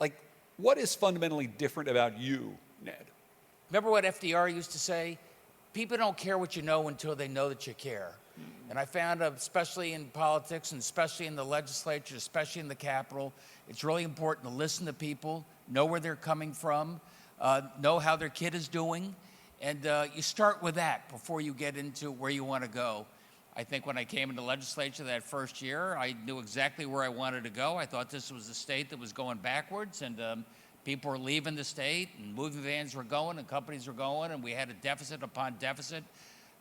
Like, what is fundamentally different about you, Ned? Remember what FDR used to say? People don't care what you know until they know that you care. And I found, especially in politics and especially in the legislature, especially in the Capitol, it's really important to listen to people, know where they're coming from, know how their kid is doing, and you start with that before you get into where you want to go. I think when I came into the legislature that first year, I knew exactly where I wanted to go. I thought this was a state that was going backwards, and people were leaving the state, and moving vans were going, and companies were going, and we had a deficit upon deficit.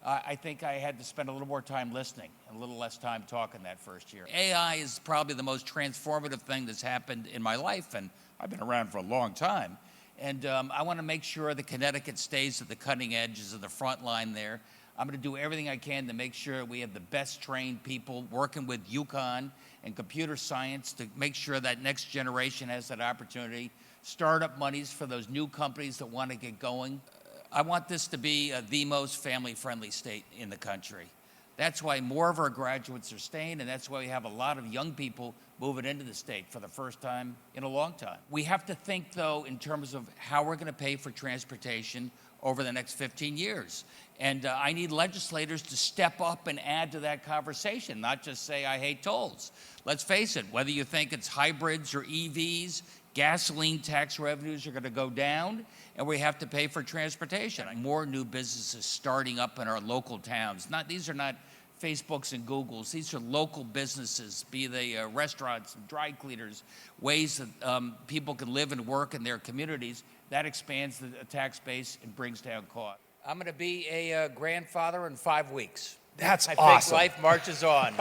I think I had to spend a little more time listening and a little less time talking that first year. AI is probably the most transformative thing that's happened in my life, and I've been around for a long time. And I want to make sure that Connecticut stays at the cutting edge, is at the front line there. I'm going to do everything I can to make sure we have the best trained people working with UConn and computer science to make sure that next generation has that opportunity. Startup monies for those new companies that want to get going. I want this to be the most family-friendly state in the country. That's why more of our graduates are staying, and that's why we have a lot of young people moving into the state for the first time in a long time. We have to think, though, in terms of how we're going to pay for transportation over the next 15 years. And I need legislators to step up and add to that conversation, not just say, I hate tolls. Let's face it, whether you think it's hybrids or EVs, gasoline tax revenues are going to go down, and we have to pay for transportation. More new businesses starting up in our local towns. These are not Facebooks and Googles. These are local businesses, be they restaurants and dry cleaners, ways that people can live and work in their communities. That expands the tax base and brings down costs. I'm going to be a grandfather in 5 weeks. That's I awesome. think life marches on.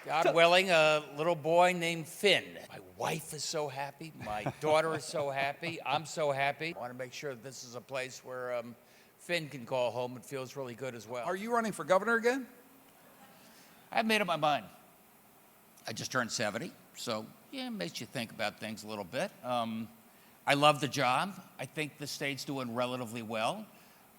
God willing, a little boy named Finn. My wife is so happy. My daughter is so happy. I'm so happy. I want to make sure that this is a place where Finn can call home. It feels really good as well. Are you running for governor again? I've made up my mind. I just turned 70, so yeah, it makes you think about things a little bit. I love the job. I think the state's doing relatively well.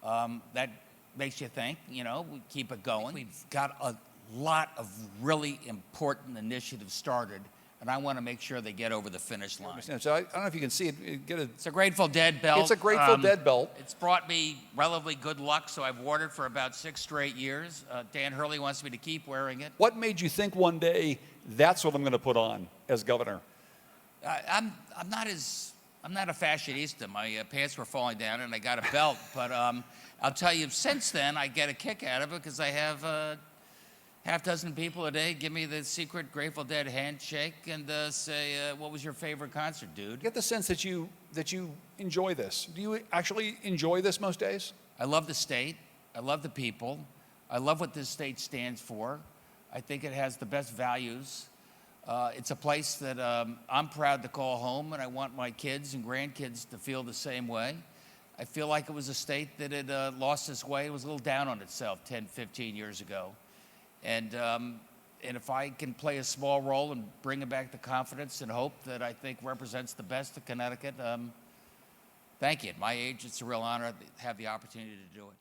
That makes you think, we keep it going. We've got a lot of really important initiatives started, and I want to make sure they get over the finish line. So I don't know if you can see it. It's a Grateful Dead belt. It's a Grateful Dead belt. It's brought me relatively good luck, so I've worn it for about 6 straight years. Dan Hurley wants me to keep wearing it. What made you think one day, that's what I'm going to put on as governor? I'm not a fashionista. My pants were falling down, and I got a belt. But I'll tell you, since then, I get a kick out of it because I have half dozen people a day give me the secret Grateful Dead handshake and say, what was your favorite concert, dude? Get the sense that you enjoy this. Do you actually enjoy this most days? I love the state. I love the people. I love what this state stands for. I think it has the best values. It's a place that I'm proud to call home, and I want my kids and grandkids to feel the same way. I feel like it was a state that had lost its way. It was a little down on itself 10, 15 years ago. And if I can play a small role in bringing back the confidence and hope that I think represents the best of Connecticut, thank you. At my age, it's a real honor to have the opportunity to do it.